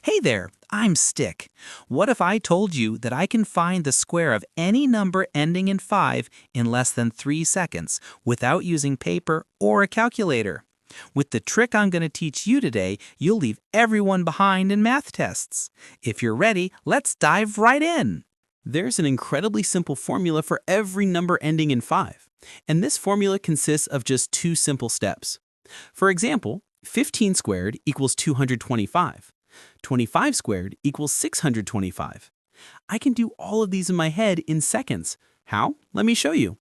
Hey there, I'm Stick. What if I told you that I can find the square of any number ending in 5 in less than 3 seconds without using paper or a calculator? With the trick I'm going to teach you today, you'll leave everyone behind in math tests. If you're ready, let's dive right in. There's an incredibly simple formula for every number ending in 5, and this formula consists of just two simple steps. For example, 15 squared equals 225. 25 squared equals 625. I can do all of these in my head in seconds. How? Let me show you.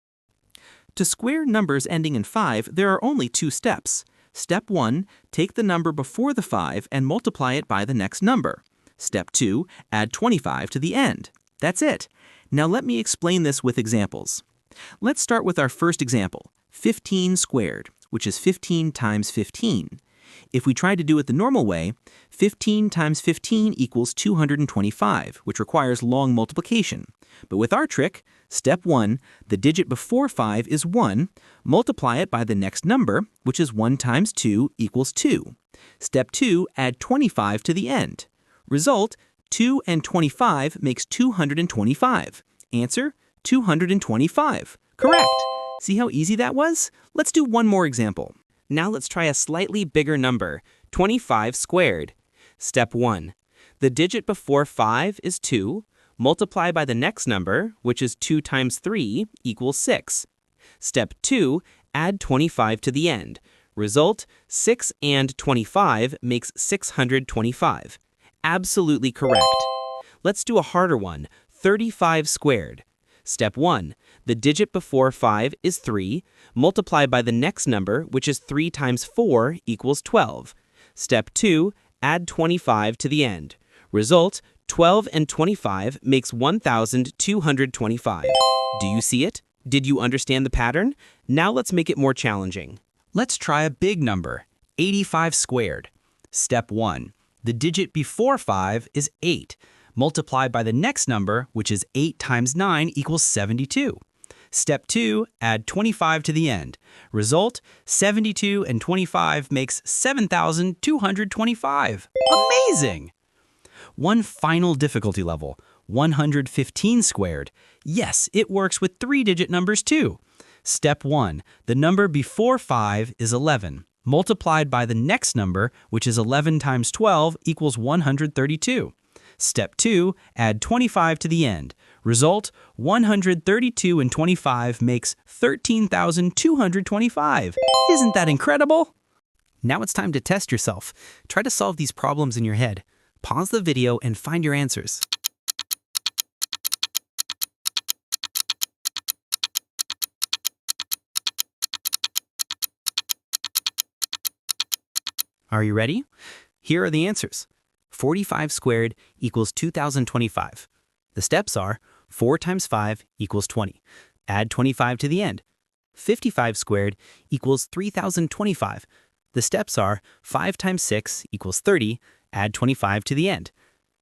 To square numbers ending in 5, there are only two steps. Step 1, take the number before the 5 and multiply it by the next number. Step 2, add 25 to the end. That's it. Now let me explain this with examples. Let's start with our first example, 15 squared, which is 15 times 15. If we try to do it the normal way, 15 times 15 equals 225, which requires long multiplication. But with our trick, step 1, the digit before 5 is 1, multiply it by the next number, which is 1 times 2 equals 2. Step 2, add 25 to the end. Result, 2 and 25 makes 225. Answer, 225. Correct. See how easy that was? Let's do one more example. Now let's try a slightly bigger number, 25 squared. Step 1. The digit before 5 is 2. Multiply by the next number, which is 2 times 3 equals 6. Step 2. Add 25 to the end. Result, 6 and 25 makes 625. Absolutely correct. Let's do a harder one, 35 squared. Step 1. The digit before 5 is 3. Multiply by the next number, which is 3 times 4 equals 12. Step 2. Add 25 to the end. Result, 12 and 25 makes 1,225. Do you see it? Did you understand the pattern? Now let's make it more challenging. Let's try a big number, 85 squared. Step 1. The digit before 5 is 8. Multiply by the next number, which is 8 times 9 equals 72. Step 2, add 25 to the end. Result, 72 and 25 makes 7,225. Amazing! One final difficulty level, 115 squared. Yes, it works with 3-digit numbers too. Step 1, the number before 5 is 11. Multiplied by the next number, which is 11 times 12 equals 132. Step 2, add 25 to the end. Result, 132 and 25 makes 13,225. Isn't that incredible? Now it's time to test yourself. Try to solve these problems in your head. Pause the video and find your answers. Are you ready? Here are the answers. 45 squared equals 2,025. The steps are 4 times 5 equals 20. Add 25 to the end. 55 squared equals 3,025. The steps are 5 times 6 equals 30. Add 25 to the end.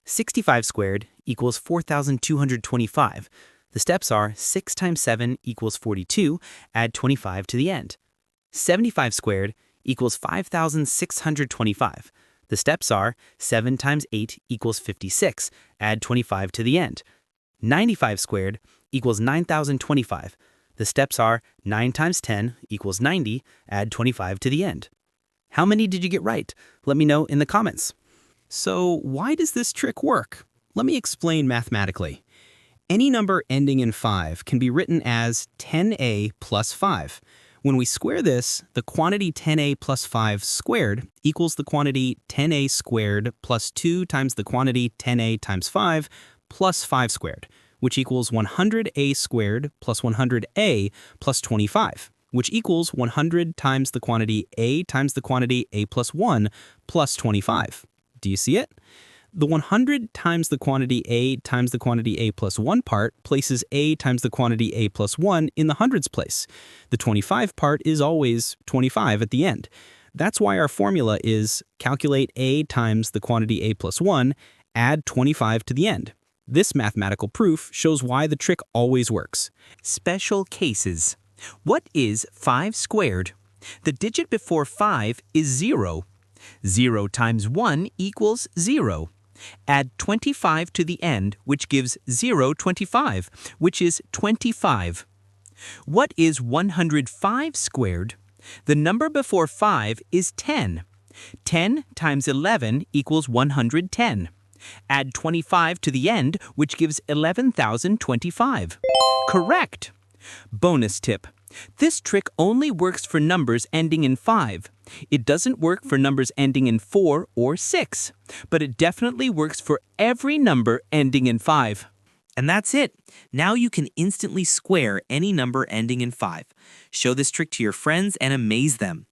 65 squared equals 4,225. The steps are 6 times 7 equals 42. Add 25 to the end. 75 squared equals 5,625. The steps are 7 times 8 equals 56. Add 25 to the end. 95 squared equals 9,025. The steps are 9 times 10 equals 90. Add 25 to the end. How many did you get right? Let me know in the comments. So why does this trick work? Let me explain mathematically. Any number ending in 5 can be written as 10a plus 5. When we square this, the quantity 10a plus 5 squared equals the quantity 10a squared plus 2 times the quantity 10a times 5 plus 5 squared, which equals 100a squared plus 100a plus 25, which equals 100 times the quantity a times the quantity a plus 1 plus 25. Do you see it? The 100 times the quantity a times the quantity a plus 1 part places a times the quantity a plus 1 in the hundreds place. The 25 part is always 25 at the end. That's why our formula is calculate a times the quantity a plus 1, add 25 to the end. This mathematical proof shows why the trick always works. Special cases. What is 5 squared? The digit before 5 is 0. 0 times 1 equals 0. Add 25 to the end, which gives 025, which is 25. What is 105 squared? The number before 5 is 10. 10 times 11 equals 110. Add 25 to the end, which gives 11,025. Correct! Bonus tip. This trick only works for numbers ending in 5. It doesn't work for numbers ending in 4 or 6, but it definitely works for every number ending in 5. And that's it. Now you can instantly square any number ending in 5. Show this trick to your friends and amaze them.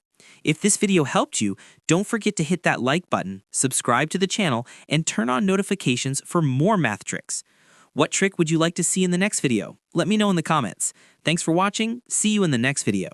If this video helped you, don't forget to hit that like button, subscribe to the channel, and turn on notifications for more math tricks. What trick would you like to see in the next video? Let me know in the comments. Thanks for watching. See you in the next video.